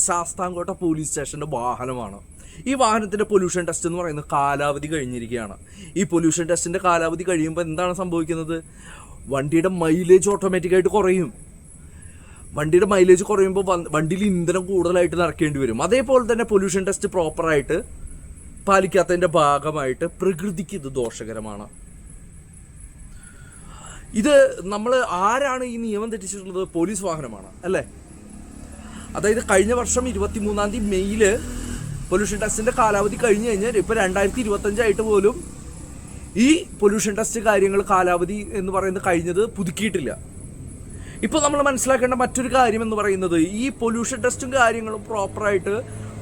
Sasthamkotta police സ്റ്റേഷൻ്റെ വാഹനമാണ്. ഈ വാഹനത്തിൻ്റെ പൊല്യൂഷൻ ടെസ്റ്റ് എന്ന് പറയുന്നത് കാലാവധി കഴിഞ്ഞിരിക്കുകയാണ്. ഈ പൊല്യൂഷൻ ടെസ്റ്റിൻ്റെ കാലാവധി കഴിയുമ്പോൾ എന്താണ് സംഭവിക്കുന്നത്? വണ്ടിയുടെ മൈലേജ് ഓട്ടോമാറ്റിക്കായിട്ട് കുറയും. വണ്ടിയുടെ മൈലേജ് കുറയുമ്പോൾ വണ്ടിയിൽ ഇന്ധനം കൂടുതലായിട്ട് നിറയ്ക്കേണ്ടി വരും. അതേപോലെ തന്നെ പൊല്യൂഷൻ ടെസ്റ്റ് പ്രോപ്പറായിട്ട് പാലിക്കാത്തതിൻ്റെ ഭാഗമായിട്ട് പ്രകൃതിക്ക് ഇത് ദോഷകരമാണ്. ഇത് നമ്മൾ ആരാണ് ഈ നിയമം തെറ്റിച്ചിട്ടുള്ളത്? പോലീസ് വാഹനമാണ് അല്ലേ? അതായത് കഴിഞ്ഞ വർഷം 23-ാം തീയതി മെയ്യിൽ പൊല്യൂഷൻ ടെസ്റ്റിൻ്റെ കാലാവധി കഴിഞ്ഞ് കഴിഞ്ഞാൽ ഇപ്പോൾ 2025 പോലും ഈ പൊല്യൂഷൻ ടെസ്റ്റ് കാര്യങ്ങൾ കാലാവധി എന്ന് പറയുന്നത് കഴിഞ്ഞത് പുതുക്കിയിട്ടില്ല. ഇപ്പോൾ നമ്മൾ മനസ്സിലാക്കേണ്ട മറ്റൊരു കാര്യം എന്ന് പറയുന്നത്, ഈ പൊല്യൂഷൻ ടെസ്റ്റും കാര്യങ്ങളും പ്രോപ്പറായിട്ട്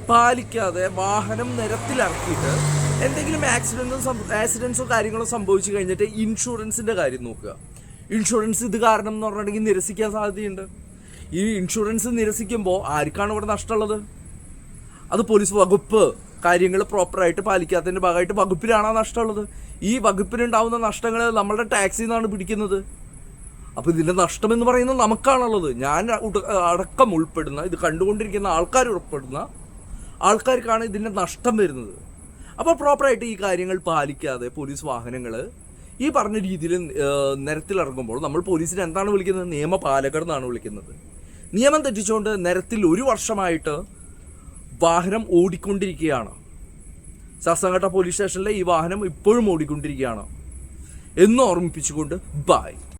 പാലിക്കാതെ വാഹനം നിരത്തിലിറക്കിയിട്ട് എന്തെങ്കിലും ആക്സിഡൻസോ കാര്യങ്ങളോ സംഭവിച്ചു കഴിഞ്ഞിട്ട് ഇൻഷുറൻസിൻ്റെ കാര്യം നോക്കുക. ഇൻഷുറൻസ് ഇത് കാരണം എന്ന് പറഞ്ഞിട്ടുണ്ടെങ്കിൽ നിരസിക്കാൻ സാധ്യതയുണ്ട്. ഈ ഇൻഷുറൻസ് നിരസിക്കുമ്പോൾ ആർക്കാണ് ഇവിടെ നഷ്ടമുള്ളത്? അത് പോലീസ് വകുപ്പ് കാര്യങ്ങൾ പ്രോപ്പറായിട്ട് പാലിക്കാത്തതിൻ്റെ ഭാഗമായിട്ട് വകുപ്പിലാണോ നഷ്ടമുള്ളത്? ഈ വകുപ്പിനുണ്ടാവുന്ന നഷ്ടങ്ങൾ നമ്മളുടെ ടാക്സിൽ നിന്നാണ് പിടിക്കുന്നത്. അപ്പോൾ ഇതിൻ്റെ നഷ്ടമെന്ന് പറയുന്നത് നമുക്കാണുള്ളത്. ഞാൻ അടക്കം ഉൾപ്പെടുന്ന, ഇത് കണ്ടുകൊണ്ടിരിക്കുന്ന ആൾക്കാർ ഉൾപ്പെടുന്ന ആൾക്കാർക്കാണ് ഇതിൻ്റെ നഷ്ടം വരുന്നത്. അപ്പോൾ പ്രോപ്പറായിട്ട് ഈ കാര്യങ്ങൾ പാലിക്കാതെ പോലീസ് വാഹനങ്ങൾ ഈ പറഞ്ഞ രീതിയിൽ നിരത്തിലിറങ്ങുമ്പോൾ നമ്മൾ പോലീസിനെ എന്താണ് വിളിക്കുന്നത്? നിയമപാലകർ എന്നാണ് വിളിക്കുന്നത്. നിയമം തെറ്റിച്ചുകൊണ്ട് നിരത്തിൽ 1 വർഷമായിട്ട് വാഹനം ഓടിക്കൊണ്ടിരിക്കുകയാണ്. ശാസ്താംകോട്ട പോലീസ് സ്റ്റേഷനിലെ ഈ വാഹനം ഇപ്പോഴും ഓടിക്കൊണ്ടിരിക്കുകയാണ് എന്ന് ഓർമ്മിപ്പിച്ചുകൊണ്ട് ബൈ.